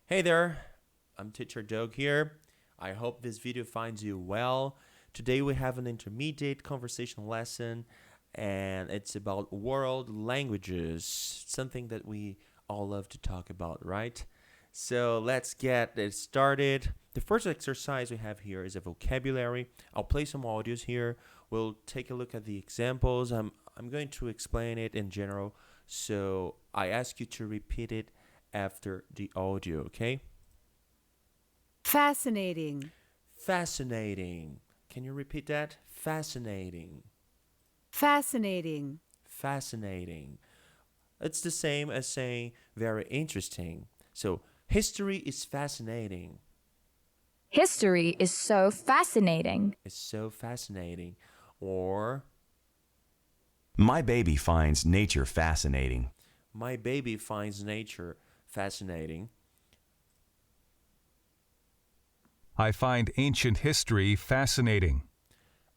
Hey there, I'm Teacher Doug here. I hope this video finds you well. Today we have an intermediate conversation lesson and it's about world languages, something that we all love to talk about, right? So let's get it started. The first exercise we have here is a vocabulary. I'll play some audios here. We'll take a look at the examples. I'm going to explain it in general. So I ask you to repeat it after the audio, okay? Fascinating. Fascinating. Can you repeat that? Fascinating. Fascinating. Fascinating. It's the same as saying very interesting. So, history is fascinating. History is so fascinating. It's so fascinating. Or, My baby finds nature fascinating. my baby finds nature fascinating. I find ancient history fascinating.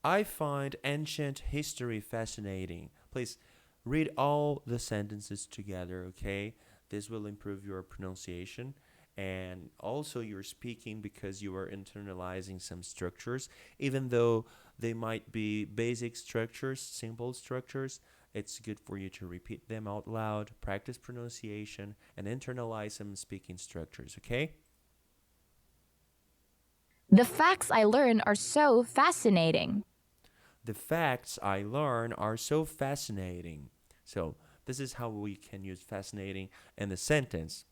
I find ancient history fascinating. Please read all the sentences together, okay? This will improve your pronunciation and also your speaking because you are internalizing some structures. Even though they might be basic structures, simple structures, it's good for you to repeat them out loud, practice pronunciation, and internalize some speaking structures, okay? The facts I learn are so fascinating. The facts I learn are so fascinating. So, this is how we can use fascinating in a sentence.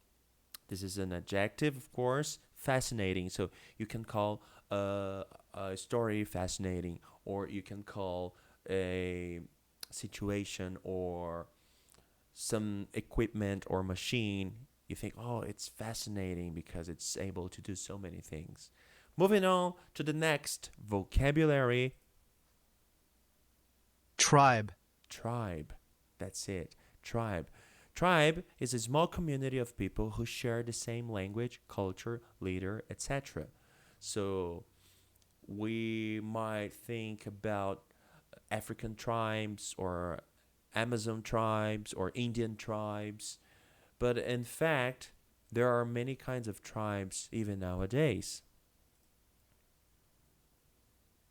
This is an adjective, of course, fascinating. So, you can call a story fascinating, or you can call a situation or some equipment or machine. You think, oh, it's fascinating because it's able to do so many things. Moving on to the next vocabulary. Tribe. Tribe. That's it. Tribe. Tribe is a small community of people who share the same language, culture, leader, etc. So we might think about African tribes or Amazon tribes or Indian tribes, but in fact, there are many kinds of tribes even nowadays.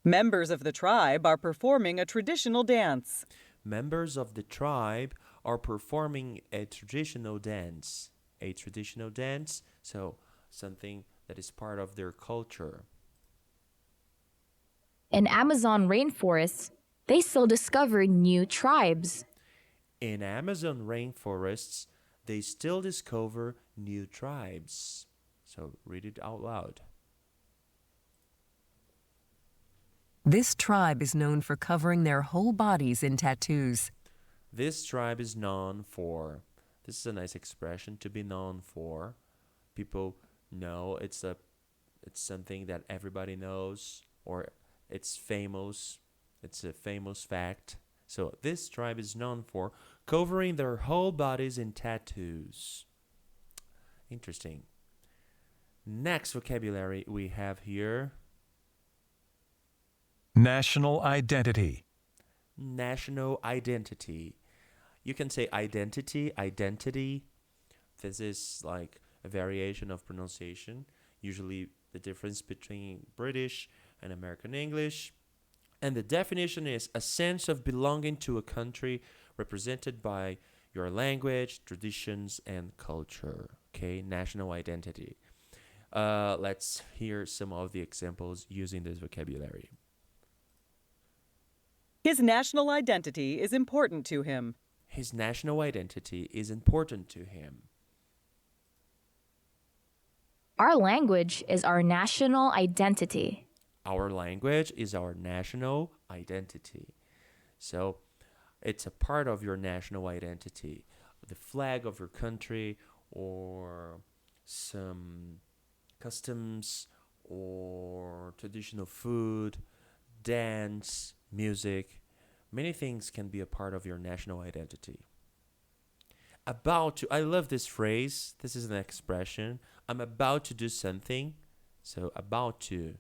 Members of the tribe are performing a traditional dance. Members of the tribe are performing a traditional dance. A traditional dance, so something that is part of their culture. In Amazon rainforests, they still discover new tribes. In Amazon rainforests, they still discover new tribes. So read it out loud. This tribe is known for covering their whole bodies in tattoos. This tribe is known for. This is a nice expression, to be known for. People know it's something that everybody knows, or it's famous. It's a famous fact. So this tribe is known for covering their whole bodies in tattoos. Interesting. Next vocabulary we have here. National identity. National identity. You can say identity, identity. This is like a variation of pronunciation, usually the difference between British and American English. And the definition is a sense of belonging to a country represented by your language, traditions, and culture. Okay, national identity. Let's hear some of the examples using this vocabulary. His national identity is important to him. His national identity is important to him. Our language is our national identity. Our language is our national identity. So it's a part of your national identity. The flag of your country, or some customs, or traditional food, dance, music. Many things can be a part of your national identity. About to, I love this phrase. This is an expression. I'm about to do something. So, about to.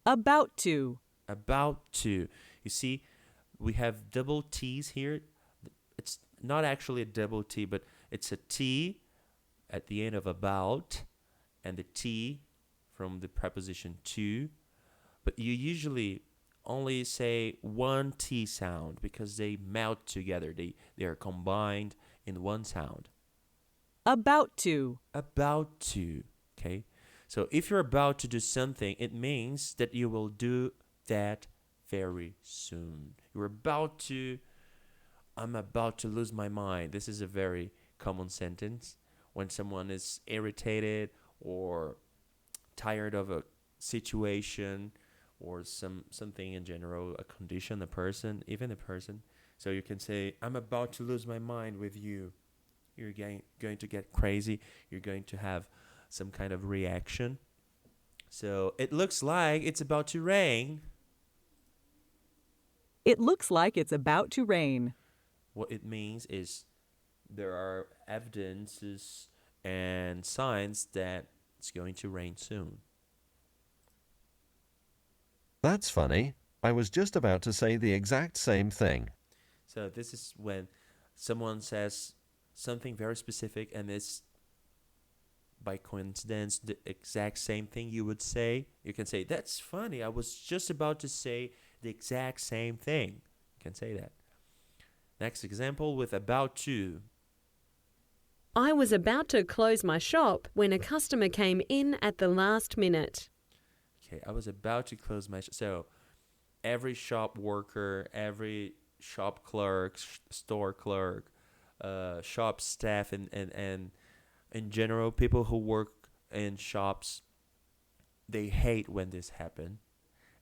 About to. About to. You see, we have double T's here. It's not actually a double T, but it's a T at the end of about. and the T from the preposition to, but you usually only say one T sound because they melt together. They are combined in one sound. About to. About to, okay? So if you're about to do something, it means that you will do that very soon. I'm about to lose my mind. This is a very common sentence when someone is irritated or tired of a situation or something in general, a condition, a person, even a person. So you can say, I'm about to lose my mind with you. You're going to get crazy. You're going to have some kind of reaction. So it looks like it's about to rain. It looks like it's about to rain. What it means is there are evidences and signs that it's going to rain soon. That's funny. I was just about to say the exact same thing. So this is when someone says something very specific and it's by coincidence the exact same thing you would say. You can say, that's funny. I was just about to say the exact same thing. You can say that. Next example with about to. I was about to close my shop when a customer came in at the last minute. Okay, I was about to close my shop. So every shop worker, every shop clerk, store clerk, shop staff, and in general, people who work in shops, they hate when this happens.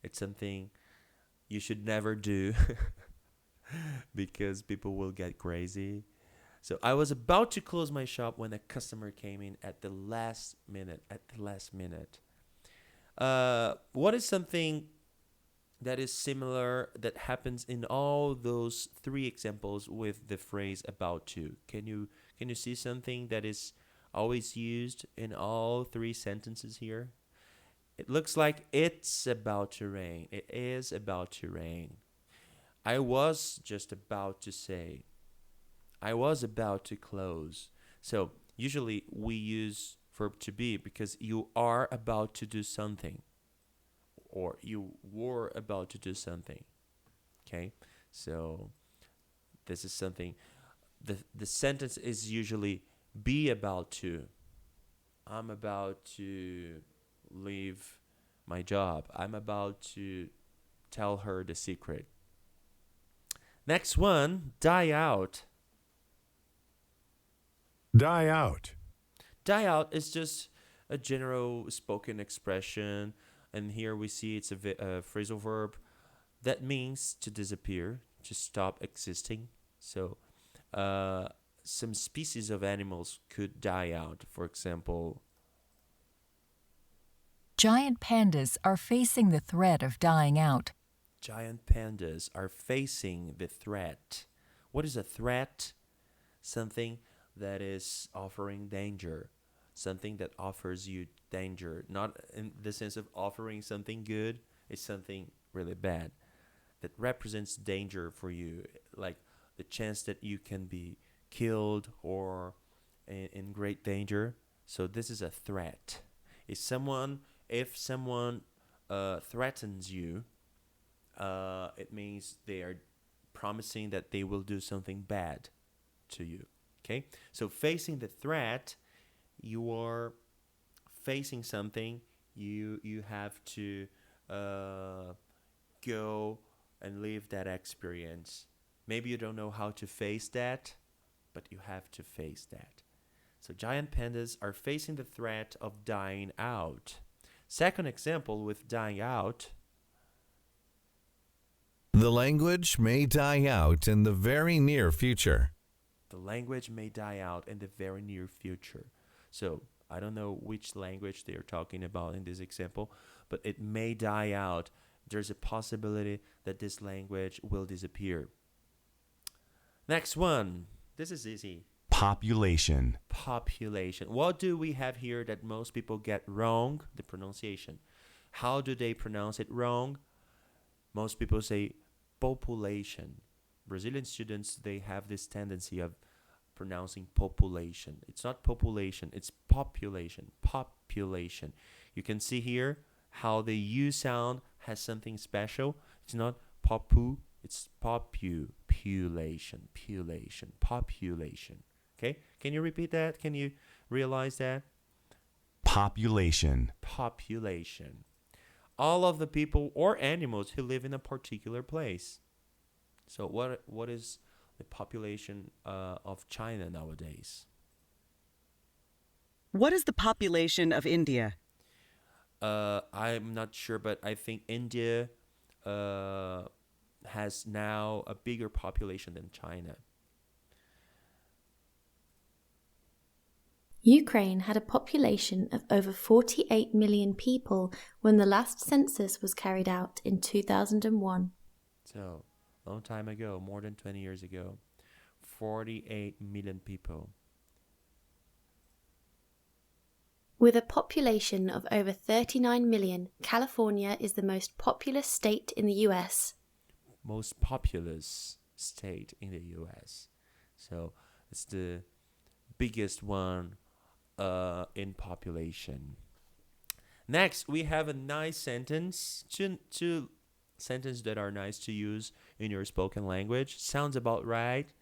It's something you should never do because people will get crazy. So I was about to close my shop when a customer came in at the last minute. What is something that is similar that happens in all those three examples with the phrase about to? Can you see something that is always used in all three sentences here? It looks like it's about to rain. It is about to rain. I was just about to say. I was about to close. So usually we use verb to be because you are about to do something or you were about to do something. Okay? So this is something. The sentence is usually be about to. I'm about to leave my job. I'm about to tell her the secret. Next one, die out. Die out. Die out is just a general spoken expression, and here we see it's a phrasal verb that means to disappear, to stop existing. So some species of animals could die out. For example, Giant pandas are facing the threat of dying out. giant pandas are facing the threat. What is a threat? Something that is offering danger. Something that offers you danger. Not in the sense of offering something good. It's something really bad that represents danger for you. Like the chance that you can be killed or in great danger. So this is a threat. If someone threatens you, it means they are promising that they will do something bad to you. Okay? So facing the threat, you are facing something. You have to go and live that experience. Maybe you don't know how to face that, but you have to face that. So giant pandas are facing the threat of dying out. Second example with dying out. The language may die out in the very near future. The language may die out in the very near future. So I don't know which language they are talking about in this example, but it may die out. There's a possibility that this language will disappear. Next one. This is easy. Population. Population. What do we have here that most people get wrong? The pronunciation. How do they pronounce it wrong? Most people say population. Brazilian students, they have this tendency of pronouncing population. It's not population, it's population. Population. You can see here how the U sound has something special. It's not popu, it's population. Population. Okay? Can you repeat that? Can you realize that? Population. Population. All of the people or animals who live in a particular place. So what is the population of China nowadays? What is the population of India? I'm not sure, but I think India has now a bigger population than China. Ukraine had a population of over 48 million people when the last census was carried out in 2001. So, long time ago, more than 20 years ago, 48 million people. With a population of over 39 million, California is the most populous state in the US. Most populous state in the US. So, it's the biggest one in population. Next, we have a nice sentence. Two sentences that are nice to use in your spoken language. Sounds about right.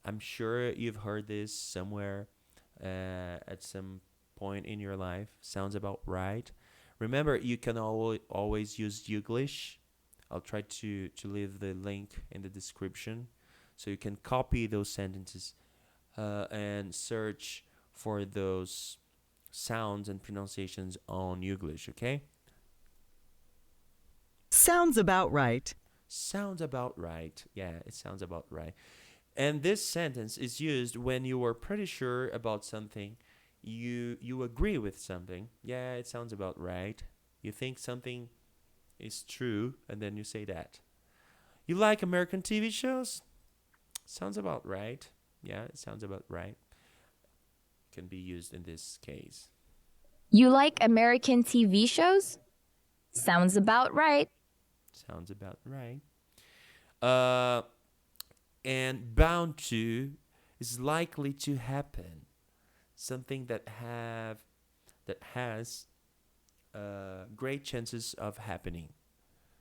I'm sure you've heard this somewhere at some point in your life. Sounds about right. Remember, you can always use Youglish. I'll try to leave the link in the description so you can copy those sentences and search for those sounds and pronunciations on Youglish, okay? Sounds about right. Sounds about right. Yeah, it sounds about right. And this sentence is used when you are pretty sure about something. You agree with something. Yeah, it sounds about right. You think something is true, and then you say that. You like American TV shows? Sounds about right. Yeah, it sounds about right. Can be used in this case. You like American TV shows? Sounds about right. Sounds about right. And bound to is likely to happen. Something that has great chances of happening.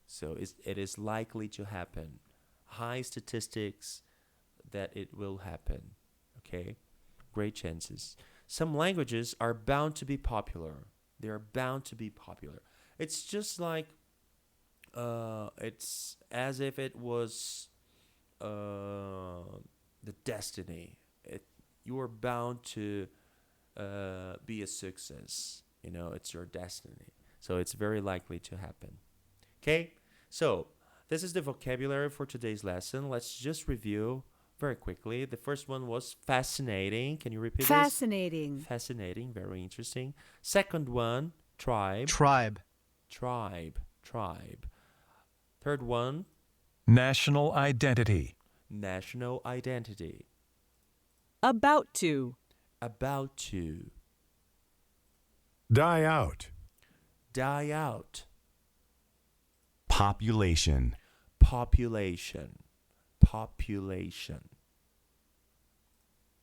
So it is likely to happen. High statistics that it will happen. Okay? Great chances. Some languages are bound to be popular. They are bound to be popular. It's just like it's as if it was the destiny. You are bound to be a success. You know, it's your destiny. So it's very likely to happen. Okay? So this is the vocabulary for today's lesson. Let's just review very quickly. The first one was fascinating. Can you repeat Fascinating. this? Fascinating. Very interesting. Second one, tribe. Tribe. Tribe. Third one, National identity. national identity. About to. About to. Die out. Die out. Population. Population.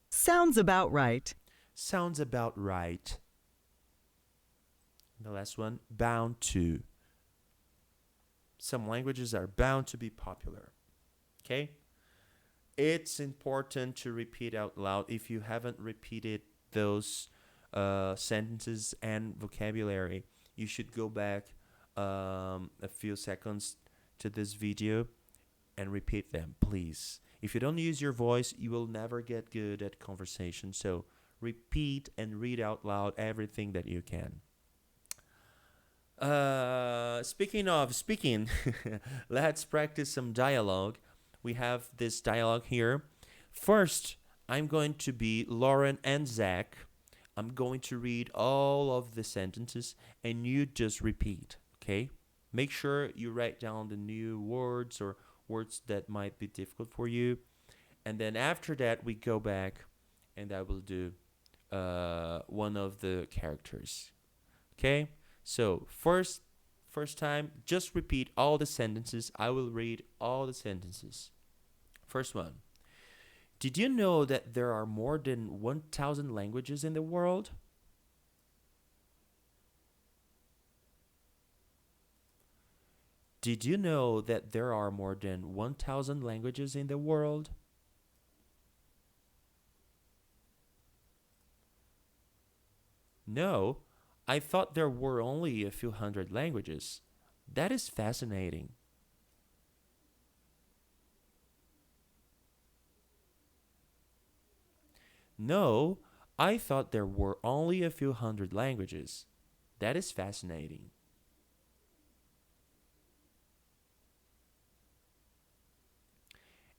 Sounds about right. Sounds about right. The last one, bound to. Some languages are bound to be popular. Okay? It's important to repeat out loud. If you haven't repeated those sentences and vocabulary, you should go back a few seconds to this video and repeat them, please. If you don't use your voice, you will never get good at conversation. So repeat and read out loud everything that you can. Speaking, let's practice some dialogue. We have this dialogue here. First, I'm going to be Lauren and Zach. I'm going to read all of the sentences and you just repeat, okay? Make sure you write down the new words or words that might be difficult for you. And then after that, we go back and I will do one of the characters. Okay? So first time, just repeat all the sentences. I will read all the sentences. First one. Did you know that there are more than 1,000 languages in the world? Did you know that there are more than 1,000 languages in the world? No, I thought there were only a few hundred languages. That is fascinating. No, I thought there were only a few hundred languages. That is fascinating.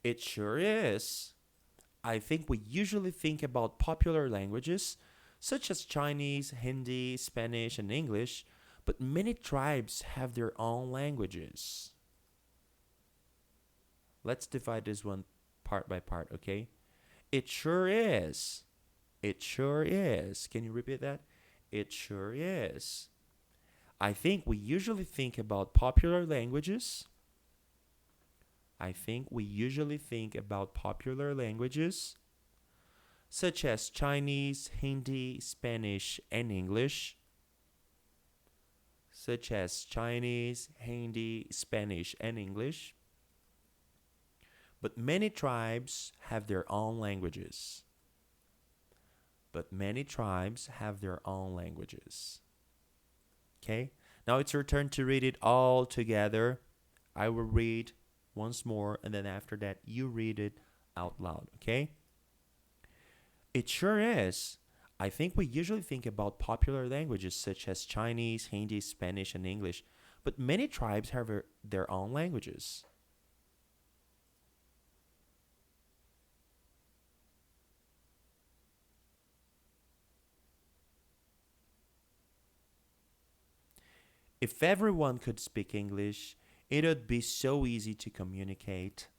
It sure is. I think we usually think about popular languages such as Chinese, Hindi, Spanish, and English, but many tribes have their own languages. Let's divide this one part by part, okay? It sure is. It sure is. Can you repeat that? It sure is. I think we usually think about popular languages. I think we usually think about popular languages such as Chinese, Hindi, Spanish, and English. Such as Chinese, Hindi, Spanish, and English. But many tribes have their own languages. But many tribes have their own languages. Okay? Now it's your turn to read it all together. I will read once more, and then after that, you read it out loud, okay? It sure is. I think we usually think about popular languages such as Chinese, Hindi, Spanish, and English, but many tribes have their own languages. If everyone could speak English, it would be so easy to communicate.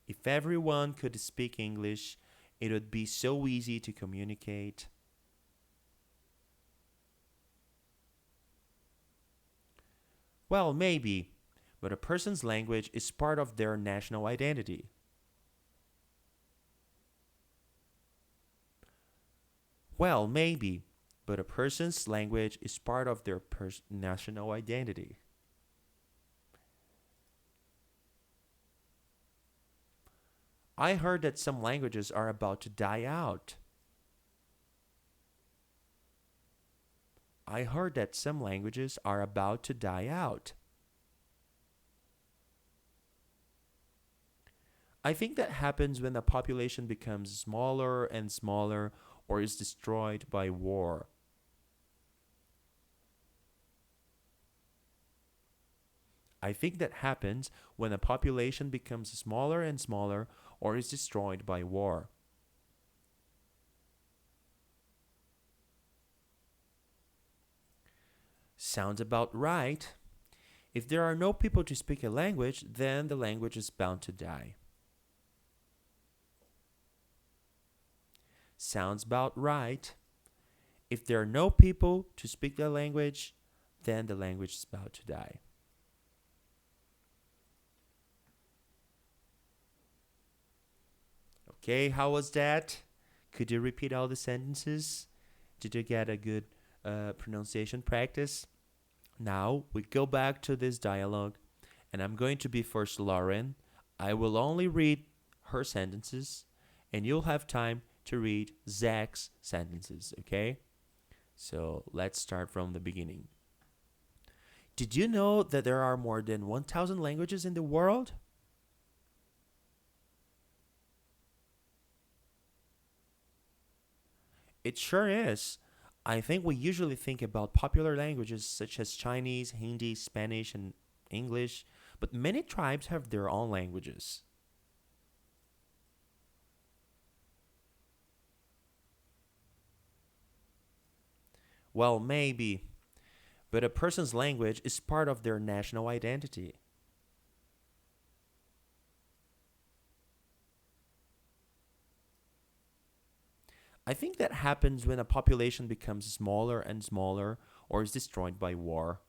If everyone could speak English, it would be so easy to communicate. Well, maybe, but a person's language is part of their national identity. Well, maybe, but a person's language is part of their national identity. I heard that some languages are about to die out. I heard that some languages are about to die out. I think that happens when the population becomes smaller and smaller or is destroyed by war. I think that happens when a population becomes smaller and smaller or is destroyed by war. Sounds about right. If there are no people to speak a language, then the language is bound to die. Sounds about right. If there are no people to speak the language, then the language is about to die. Okay, how was that? Could you repeat all the sentences? Did you get a good pronunciation practice? Now we go back to this dialogue, and I'm going to be first Lauren. I will only read her sentences, and you'll have time to read Zach's sentences, okay? So let's start from the beginning. Did you know that there are more than 1,000 languages in the world? It sure is. I think we usually think about popular languages such as Chinese, Hindi, Spanish, and English, but many tribes have their own languages. Well, maybe, but a person's language is part of their national identity. I think that happens when a population becomes smaller and smaller or is destroyed by war.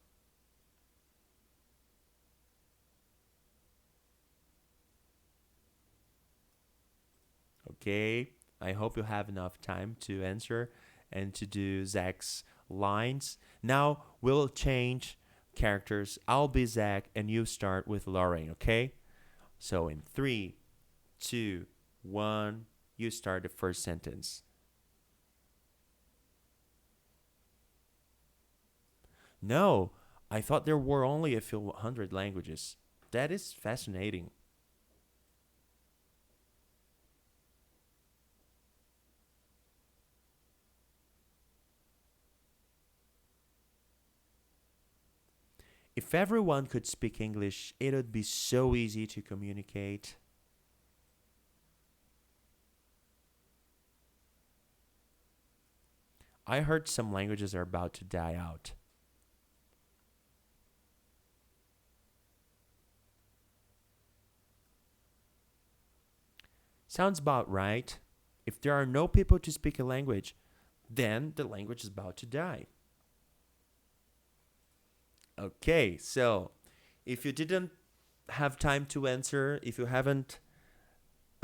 Okay, I hope you have enough time to answer and to do Zach's lines. Now we'll change characters. I'll be Zach and you start with Lauren, okay? So in 3, 2, 1, you start the first sentence. No, I thought there were only a few hundred languages. That is fascinating. If everyone could speak English, it would be so easy to communicate. I heard some languages are about to die out. Sounds about right. If there are no people to speak a language, then the language is about to die. Okay, so if you didn't have time to answer, if you haven't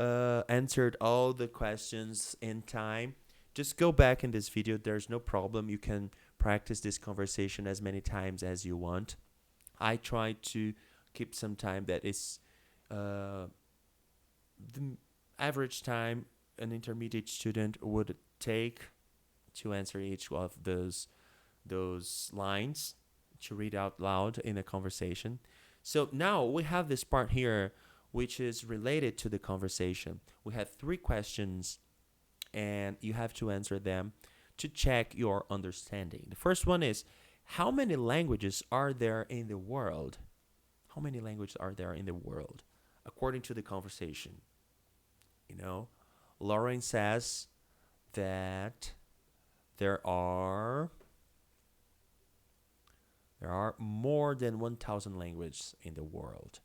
answered all the questions in time, just go back in this video. There's no problem. You can practice this conversation as many times as you want. I try to keep some time that is the average time an intermediate student would take to answer each of those lines, to read out loud in a conversation. So now we have this part here which is related to the conversation. We have 3 questions and you have to answer them to check your understanding. The first one is, how many languages are there in the world? How many languages are there in the world according to the conversation? You know, Lauren says that there are more than 1,000 languages in the world.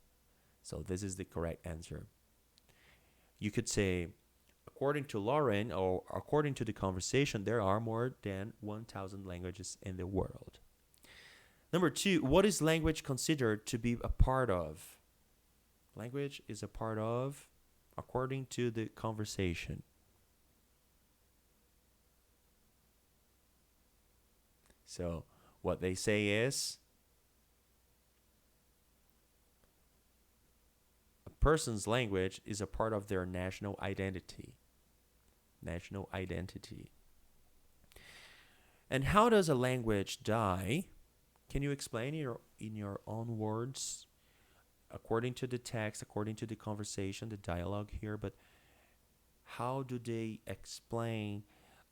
So this is the correct answer. You could say, according to Lauren, or according to the conversation, there are more than 1,000 languages in the world. Number 2, what is language considered to be a part of? Language is a part of, according to the conversation. So what they say is, a person's language is a part of their national identity. National identity. And how does a language die? Can you explain in your own words, according to the text, according to the conversation, the dialogue here, but how do they explain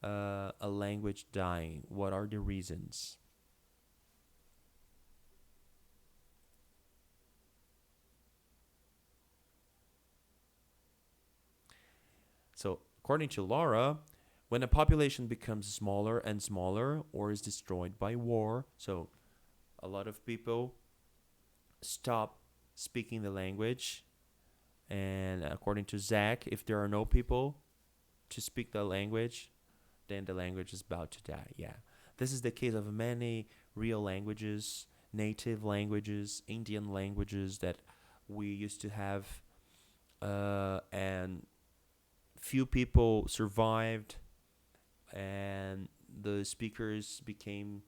a language dying? What are the reasons? So, according to Laura, when a population becomes smaller and smaller or is destroyed by war, so a lot of people stop speaking the language, and according to Zach, if there are no people to speak the language, then the language is about to die. Yeah, this is the case of many real languages, native languages, Indian languages that we used to have, and few people survived, and the speakers became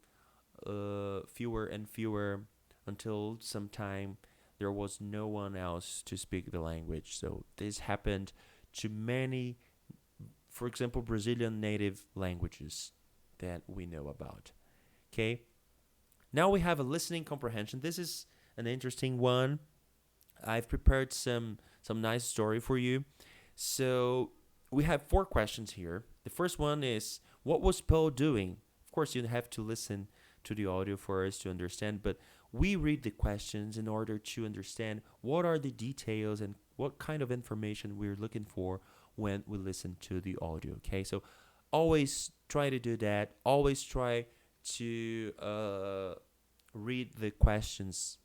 fewer and fewer until sometime there was no one else to speak the language. So this happened to many, for example, Brazilian native languages that we know about. Okay, now we have a listening comprehension. This is an interesting one. I've prepared some nice story for you. So we have 4 questions here. The first one is, what was Paul doing? Of course, you have to listen to the audio for us to understand, but we read the questions in order to understand what are the details and what kind of information we're looking for when we listen to the audio. Okay, so always try to do that. Always try to read the questions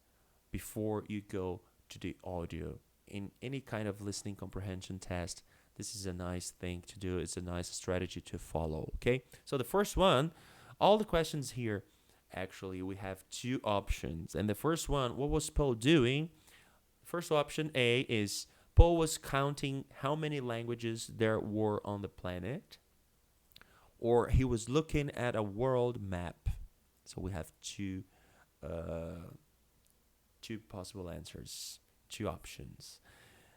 before you go to the audio. In any kind of listening comprehension test, this is a nice thing to do. It's a nice strategy to follow. Okay, so the first one, all the questions here, actually we have 2 options. And the first one, what was Paul doing? First option A is, Paul was counting how many languages there were on the planet, or he was looking at a world map. So we have two possible answers, two options.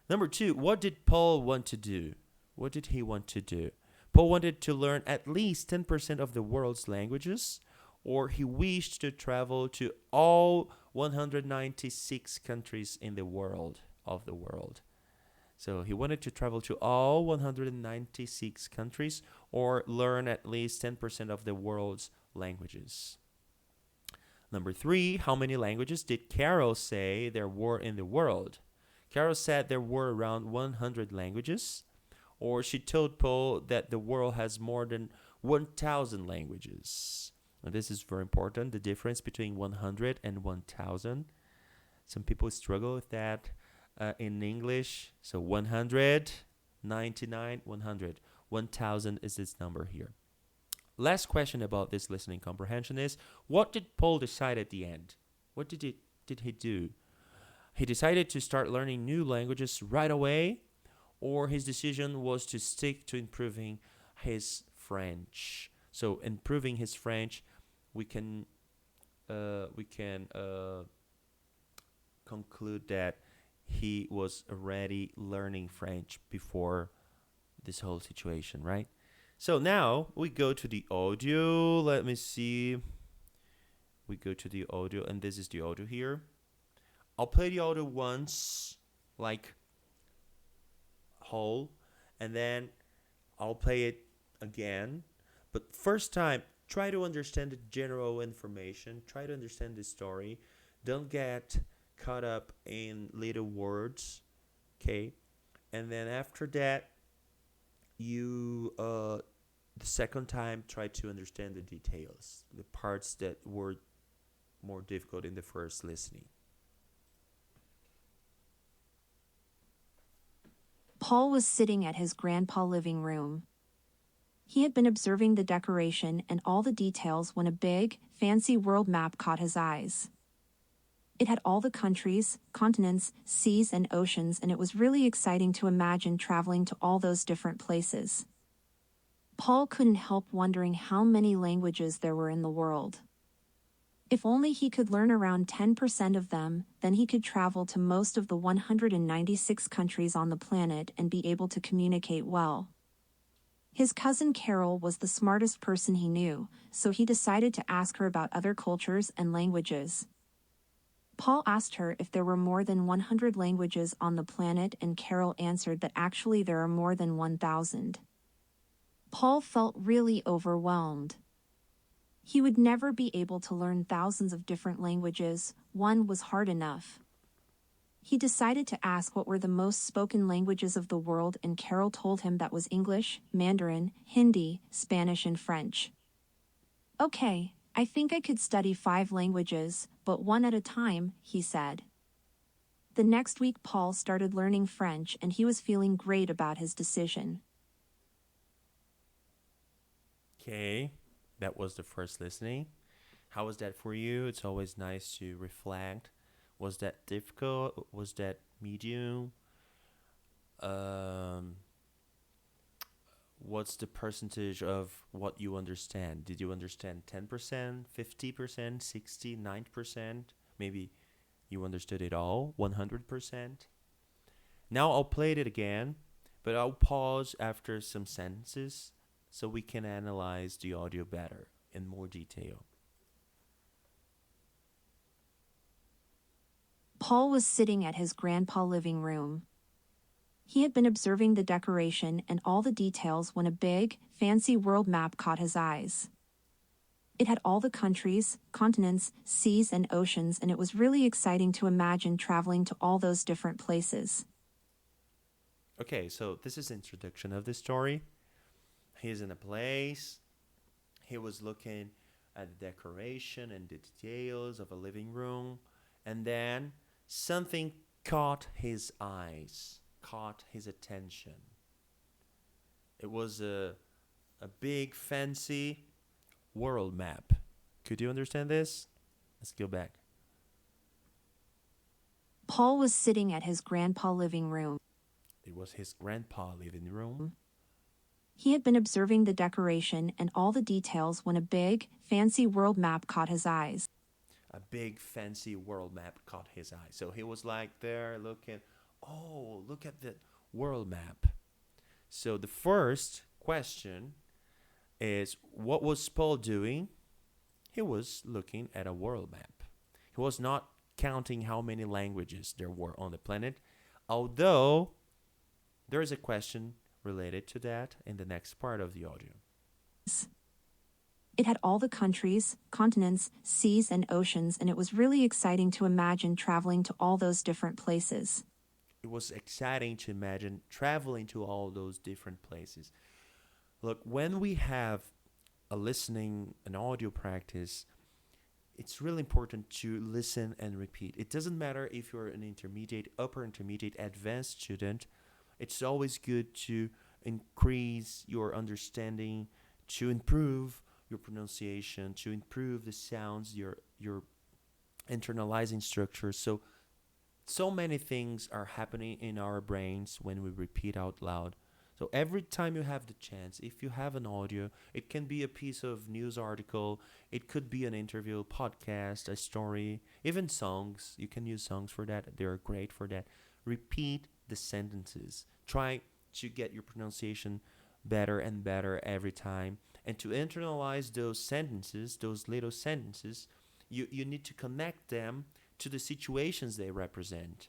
Number 2, what did Paul want to do? What did he want to do? Paul wanted to learn at least 10% of the world's languages, or he wished to travel to all 196 countries in the world, of the world. So he wanted to travel to all 196 countries or learn at least 10% of the world's languages. Number 3, how many languages did Carol say there were in the world? Carol said there were around 100 languages, or she told Paul that the world has more than 1,000 languages. And this is very important, the difference between 100 and 1,000. Some people struggle with that in English. So 100, 99, 100. 1,000 is this number here. Last question about this listening comprehension is, what did Paul decide at the end? What did he do? He decided to start learning new languages right away, or his decision was to stick to improving his French. So improving his French, we can conclude that he was already learning French before this whole situation, right? So now we go to the audio. Let me see. We go to the audio, and this is the audio here. I'll play the audio once, like whole, and then I'll play it again. But first time, try to understand the general information. Try to understand the story. Don't get caught up in little words, okay? And then after that, you the second time try to understand the details, the parts that were more difficult in the first listening. Paul was sitting at his grandpa living room. He had been observing the decoration and all the details when a big, fancy world map caught his eyes. It had all the countries, continents, seas, and oceans, and it was really exciting to imagine traveling to all those different places. Paul couldn't help wondering how many languages there were in the world. If only he could learn around 10% of them, then he could travel to most of the 196 countries on the planet and be able to communicate well. His cousin Carol was the smartest person he knew, so he decided to ask her about other cultures and languages. Paul asked her if there were more than 100 languages on the planet, and Carol answered that actually there are more than 1,000. Paul felt really overwhelmed. He would never be able to learn thousands of different languages. One was hard enough. He decided to ask what were the most spoken languages of the world, and Carol told him that was English, Mandarin, Hindi, Spanish, and French. Okay, I think I could study 5 languages, but one at a time, he said. The next week Paul started learning French, and he was feeling great about his decision. Okay, that was the first listening. How was that for you? It's always nice to reflect. Was that difficult? Was that medium? What's the percentage of what you understand? Did you understand 10%, 50%, 60, 90%? Maybe you understood it all, 100%. Now I'll play it again, but I'll pause after some sentences so we can analyze the audio better in more detail. Paul was sitting at his grandpa living room. He had been observing the decoration and all the details when a big, fancy world map caught his eyes. It had all the countries, continents, seas, and oceans, and it was really exciting to imagine traveling to all those different places. Okay, so this is the introduction of the story. He's in a place. He was looking at the decoration and the details of a living room, and then something caught his eyes, caught his attention. It was a big, fancy world map. Could you understand this? Let's go back. Paul was sitting at his grandpa living room. It was his grandpa living room. He had been observing the decoration and all the details when a big, fancy world map caught his eyes. A big fancy world map caught his eye. So he was like there looking, oh, look at the world map. So the first question is, what was Paul doing? He was looking at a world map. He was not counting how many languages there were on the planet, although there is a question related to that in the next part of the audio. It had all the countries, continents, seas, and oceans, and it was really exciting to imagine traveling to all those different places. It was exciting to imagine traveling to all those different places. Look, when we have an audio practice, it's really important to listen and repeat. It doesn't matter if you're an intermediate, upper intermediate, advanced student. It's always good to increase your understanding, to improve your pronunciation, to improve the sounds, your internalizing structure. So many things are happening in our brains when we repeat out loud. So every time you have the chance, if you have an audio, it can be a piece of news article, it could be an interview, podcast, a story, even songs. You can use songs for that. They're great for that. Repeat the sentences. Try to get your pronunciation better and better every time. And to internalize those sentences, those little sentences, you need to connect them to the situations they represent.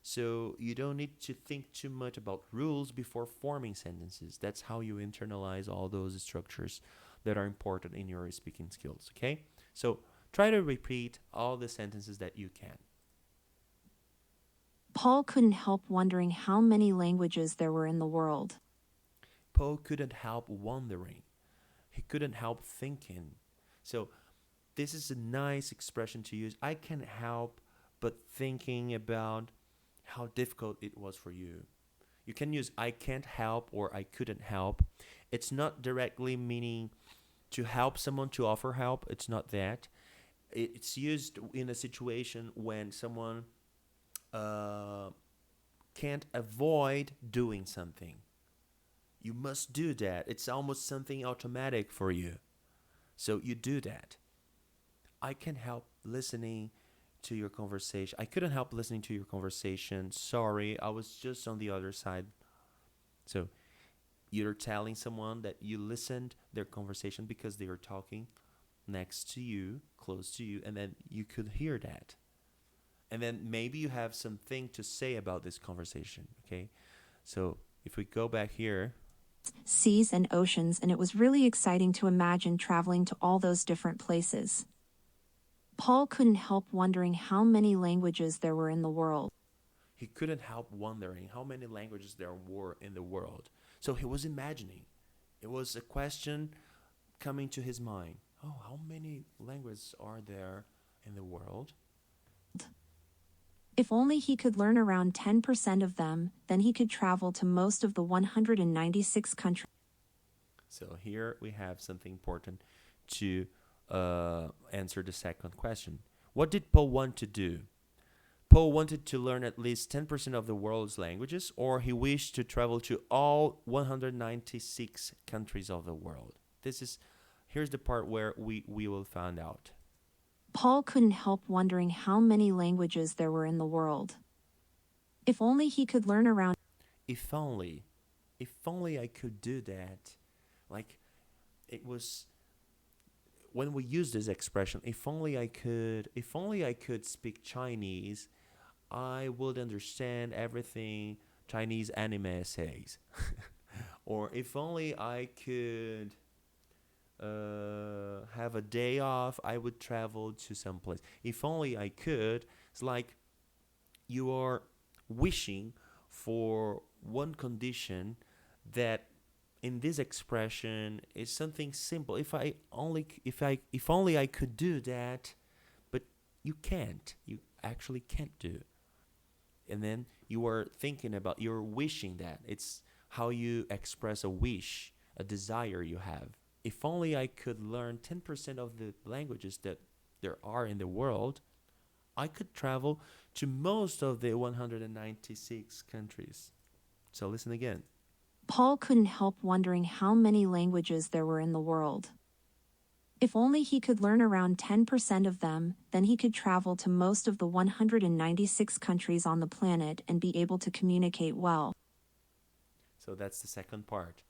So you don't need to think too much about rules before forming sentences. That's how you internalize all those structures that are important in your speaking skills, okay? So try to repeat all the sentences that you can. Paul couldn't help wondering how many languages there were in the world. Paul couldn't help wondering. He couldn't help thinking. So this is a nice expression to use. I can't help but thinking about how difficult it was for you. You can use I can't help or I couldn't help. It's not directly meaning to help someone, to offer help. It's not that. It's used in a situation when someone can't avoid doing something. You must do that. It's almost something automatic for you. So you do that. I can help listening to your conversation. I couldn't help listening to your conversation. Sorry, I was just on the other side. So you're telling someone that you listened their conversation because they were talking next to you, close to you, and then you could hear that. And then maybe you have something to say about this conversation, okay? So if we go back here, seas and oceans, and it was really exciting to imagine traveling to all those different places. Paul couldn't help wondering how many languages there were in the world. He couldn't help wondering how many languages there were in the world. So he was imagining. It was a question coming to his mind. Oh, how many languages are there in the world? If only he could learn around 10% of them, then he could travel to most of the 196 countries. So here we have something important to answer the second question. What did Paul want to do? Paul wanted to learn at least 10% of the world's languages, or he wished to travel to all 196 countries of the world. Here's the part where we will find out. Paul couldn't help wondering how many languages there were in the world. If only he could learn around... If only I could do that. Like, it was... When we use this expression, if only I could speak Chinese, I would understand everything Chinese anime says. Or if only I could have a day off, I would travel to some place. If only I could. It's like you are wishing for one condition that in this expression is something simple. If only I could do that, but you can't. You actually can't do. And then you are thinking about, you're wishing that. It's how you express a wish, a desire you have. If only I could learn 10% of the languages that there are in the world, I could travel to most of the 196 countries. So listen again. Paul couldn't help wondering how many languages there were in the world. If only he could learn around 10% of them, then he could travel to most of the 196 countries on the planet and be able to communicate well. So that's the second part.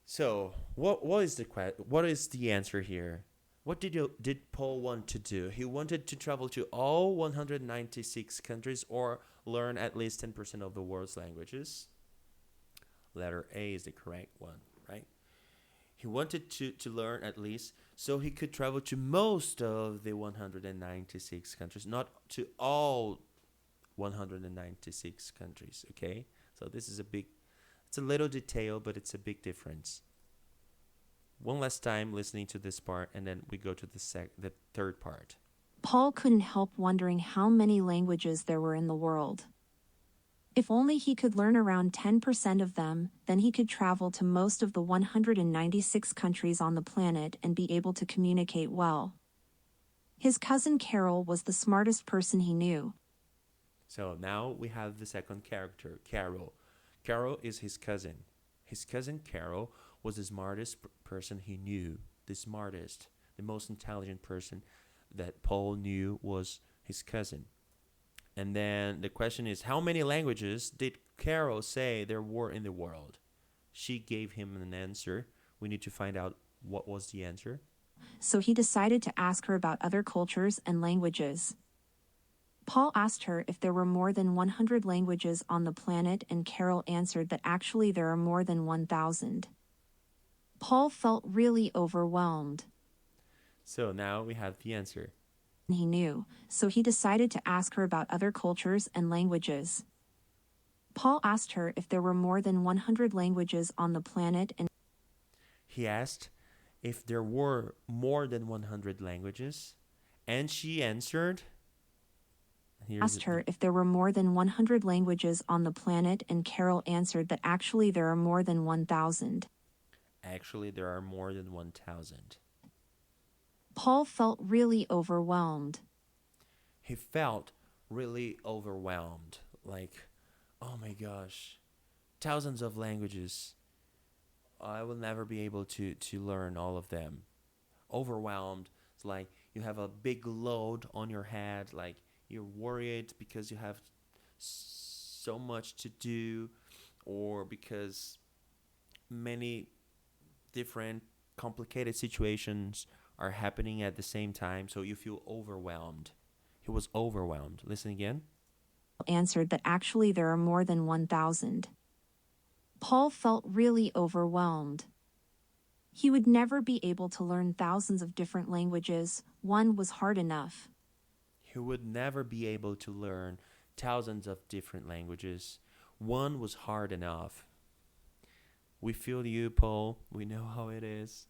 So what is the answer here? What did Paul want to do? He wanted to travel to all 196 countries or learn at least 10% of the world's languages. Letter A is the correct one, right? He wanted to learn at least so he could travel to most of the 196 countries, not to all 196 countries, okay? So this is it's a little detail, but it's a big difference. One last time listening to this part, and then we go to the third part. Paul couldn't help wondering how many languages there were in the world. If only he could learn around 10% of them, then he could travel to most of the 196 countries on the planet and be able to communicate well. His cousin Carol was the smartest person he knew. So now we have the second character, Carol. Carol is his cousin. His cousin Carol was the smartest person he knew. The smartest, the most intelligent person that Paul knew was his cousin. And then the question is, how many languages did Carol say there were in the world? She gave him an answer. We need to find out what was the answer. So he decided to ask her about other cultures and languages. Paul asked her if there were more than 100 languages on the planet, and Carol answered that actually there are more than 1,000. Paul felt really overwhelmed. So now we have the answer. He knew, so he decided to ask her about other cultures and languages. Paul asked her if there were more than 100 languages on the planet, and he asked if there were more than 100 languages, and she answered. Asked her if there were more than 100 languages on the planet, and Carol answered that actually there are more than 1,000. Actually, there are more than 1,000. Paul felt really overwhelmed. He felt really overwhelmed. Like, oh my gosh, thousands of languages. I will never be able to learn all of them. Overwhelmed. It's like you have a big load on your head. Like you're worried because you have so much to do, or because many different complicated situations are happening at the same time, so you feel overwhelmed. He was overwhelmed. Listen again. Answered that actually there are more than 1,000. Paul felt really overwhelmed. He would never be able to learn thousands of different languages. One was hard enough. He would never be able to learn thousands of different languages. One was hard enough. We feel you, Paul. We know how it is.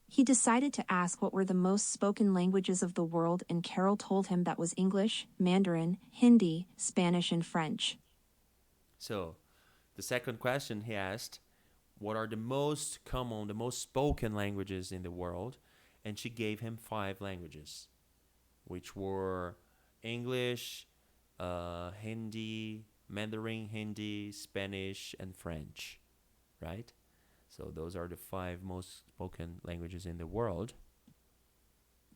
He decided to ask what were the most spoken languages of the world, and Carol told him that was English, Mandarin, Hindi, Spanish, and French. So, the second question he asked, what are the most common, the most spoken languages in the world? And she gave him 5 languages, which were English, Hindi, Mandarin, Hindi, Spanish, and French, right? So those are the 5 most spoken languages in the world.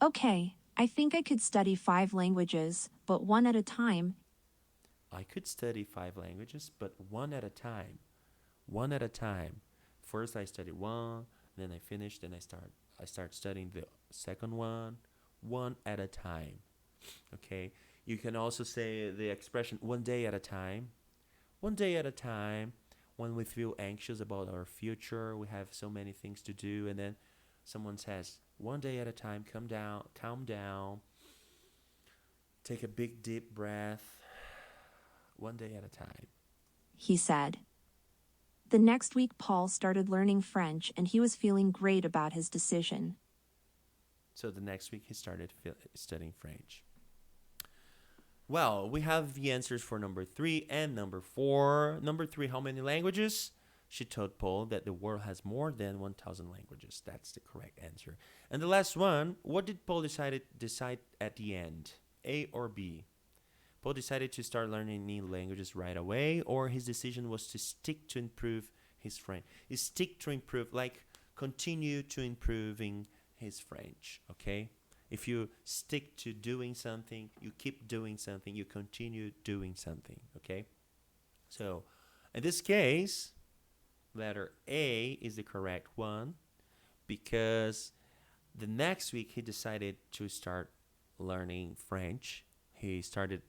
Okay, I think I could study 5 languages, but one at a time. I could study 5 languages, but one at a time. One at a time. First I study one, then I finish, then I start studying the second one at a time. Okay? You can also say the expression one day at a time. One day at a time. When we feel anxious about our future, we have so many things to do, and then someone says, one day at a time, calm down, take a big deep breath, one day at a time, he said. The next week, Paul started learning French, and he was feeling great about his decision. So the next week, he started studying French. Well, we have the answers for number 3 and number 4. Number 3, how many languages? She told Paul that the world has more than 1,000 languages. That's the correct answer. And the last one, what did Paul decide at the end? A or B? Paul decided to start learning new languages right away, or his decision was to stick to improve his French. Is stick to improve, like continue to improving his French, okay? If you stick to doing something, you keep doing something, you continue doing something, okay? So, in this case, letter A is the correct one because the next week he decided to start learning French. He started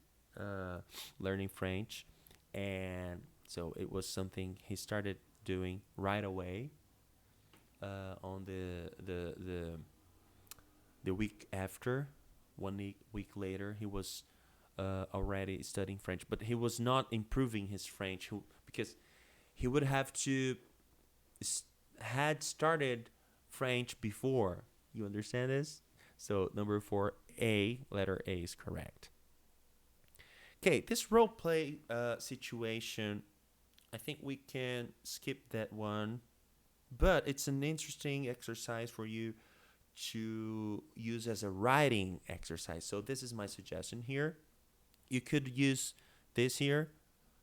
learning French, and so it was something he started doing right away. On the week after, week later, he was already studying French, but he was not improving his French because he would have to had started French before. You understand this? So number 4, A, letter A is correct. Okay, this role play situation, I think we can skip that one, but it's an interesting exercise for you to use as a writing exercise. So this is my suggestion here. You could use this here.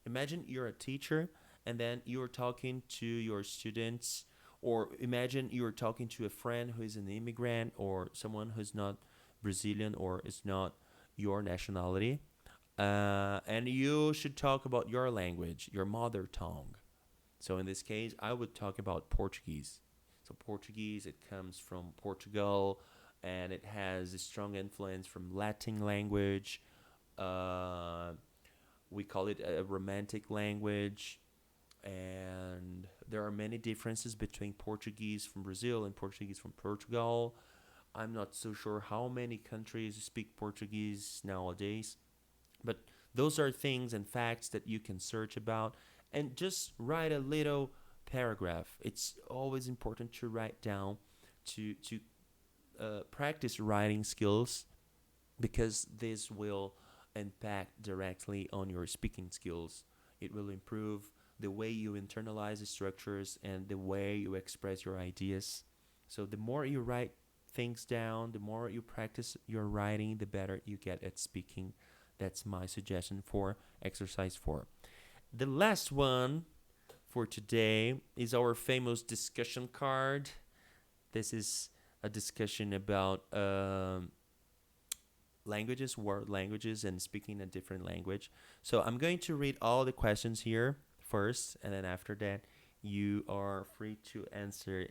Imagine you're a teacher and then you're talking to your students, or imagine you're talking to a friend who is an immigrant or someone who's not Brazilian or is not your nationality. And you should talk about your language, your mother tongue. So in this case, I would talk about Portuguese. So Portuguese, it comes from Portugal, and it has a strong influence from Latin language. We call it a romantic language, and there are many differences between Portuguese from Brazil and Portuguese from Portugal. I'm not so sure how many countries speak Portuguese nowadays, but those are things and facts that you can search about and just write a little paragraph. It's always important to write down, to practice writing skills, because this will impact directly on your speaking skills. It will improve the way you internalize the structures and the way you express your ideas. So the more you write things down, the more you practice your writing, the better you get at speaking. That's my suggestion for exercise 4. The last one for today is our famous discussion card. This is a discussion about languages, world languages, and speaking a different language. So I'm going to read all the questions here first, and then after that, you are free to answer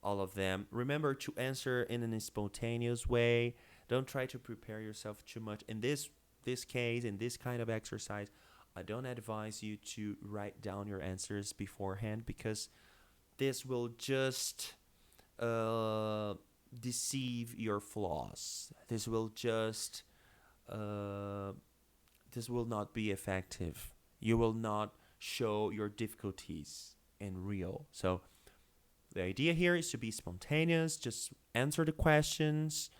all of them. Remember to answer in a spontaneous way. Don't try to prepare yourself too much. In this case, in this kind of exercise, I don't advise you to write down your answers beforehand, because this will just deceive your flaws. This will just this will not be effective. You will not show your difficulties in real. So the idea here is to be spontaneous. Just answer the questions,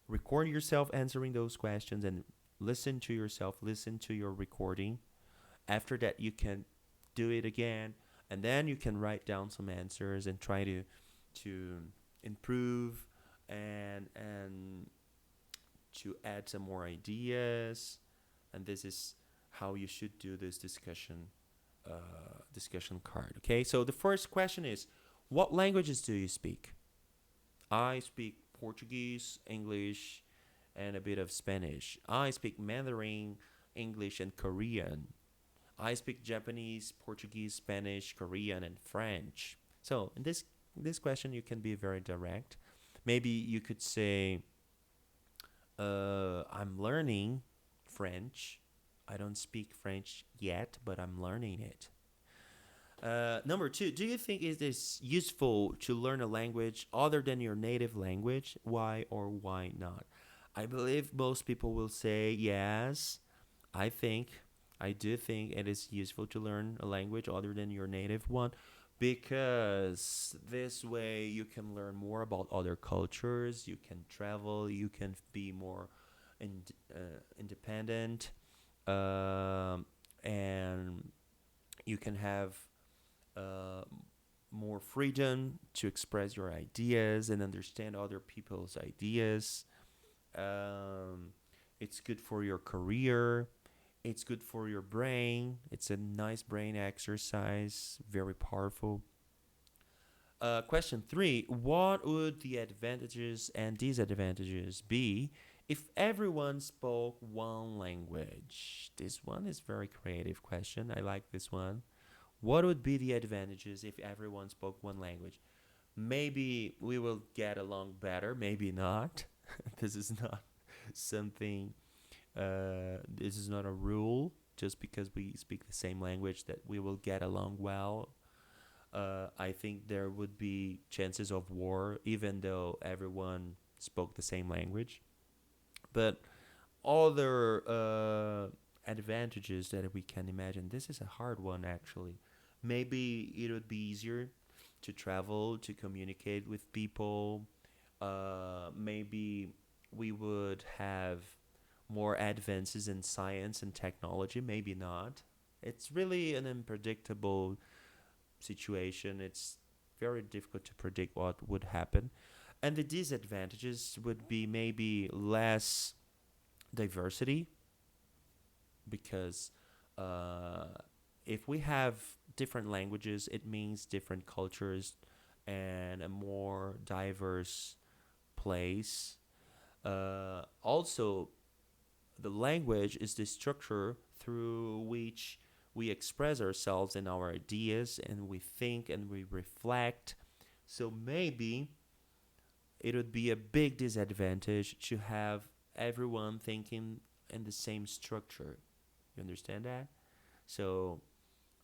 record yourself answering those questions, and listen to yourself, listen to your recording. After that, you can do it again, and then you can write down some answers and try to improve and to add some more ideas. And this is how you should do this discussion card. Okay, so the first question is, what languages do you speak? I speak Portuguese, English, and a bit of Spanish. I speak Mandarin, English, and Korean. I speak Japanese, Portuguese, Spanish, Korean, and French. So in this question, you can be very direct. Maybe you could say, I'm learning French. I don't speak French yet, but I'm learning it. Number 2, do you think it is useful to learn a language other than your native language? Why or why not? I believe most people will say yes. I do think it is useful to learn a language other than your native one, because this way you can learn more about other cultures, you can travel, you can be more independent, and you can have more freedom to express your ideas and understand other people's ideas. It's good for your career. It's good for your brain. It's a nice brain exercise, very powerful. Question 3. What would the advantages and disadvantages be if everyone spoke one language? This one is very creative question. I like this one. What would be the advantages if everyone spoke one language? Maybe we will get along better, maybe not. This is not something, this is not a rule. Just because we speak the same language that we will get along well. I think there would be chances of war, even though everyone spoke the same language. But other advantages that we can imagine, this is a hard one actually. Maybe it would be easier to travel, to communicate with people. Maybe we would have more advances in science and technology, maybe not. It's really an unpredictable situation. It's very difficult to predict what would happen. And the disadvantages would be maybe less diversity, because if we have different languages, it means different cultures and a more diverse place. Also, the language is the structure through which we express ourselves and our ideas, and we think and we reflect. So maybe it would be a big disadvantage to have everyone thinking in the same structure. You understand that? So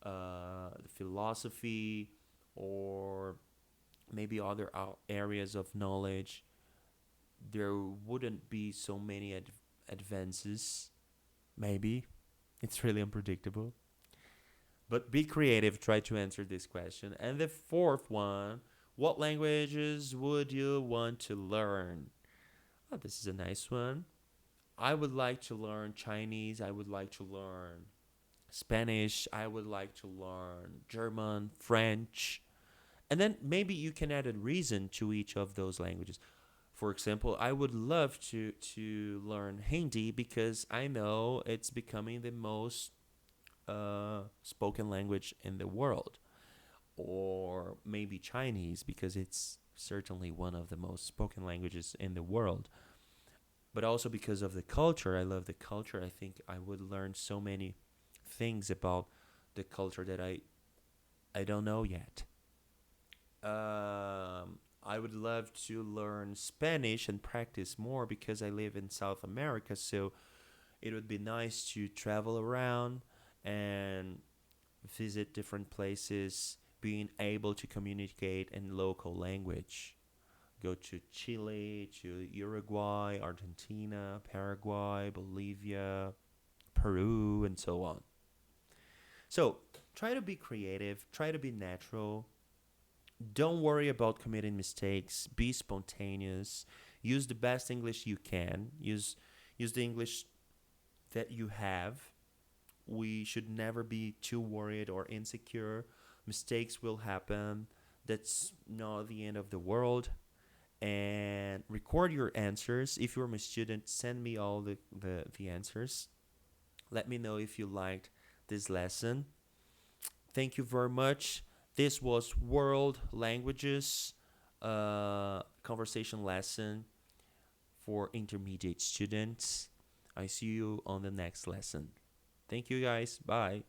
the philosophy or maybe other areas of knowledge, there wouldn't be so many advances. Maybe. It's really unpredictable. But be creative, try to answer this question. And the fourth one, what languages would you want to learn? Oh, this is a nice one. I would like to learn Chinese. I would like to learn Spanish. I would like to learn German, French. And then maybe you can add a reason to each of those languages. For example, I would love to learn Hindi because I know it's becoming the most spoken language in the world. Or maybe Chinese because it's certainly one of the most spoken languages in the world. But also because of the culture. I love the culture. I think I would learn so many things about the culture that I don't know yet. I would love to learn Spanish and practice more because I live in South America. So it would be nice to travel around and visit different places, being able to communicate in local language. Go to Chile, to Uruguay, Argentina, Paraguay, Bolivia, Peru, and so on. So try to be creative, try to be natural. Don't worry about committing mistakes. Be spontaneous. Use the best English you can. Use the English that you have. We should never be too worried or insecure. Mistakes will happen. That's not the end of the world. And record your answers. If you're my student, send me all the answers. Let me know if you liked this lesson. Thank you very much. This was World Languages conversation lesson for intermediate students. I see you on the next lesson. Thank you guys. Bye.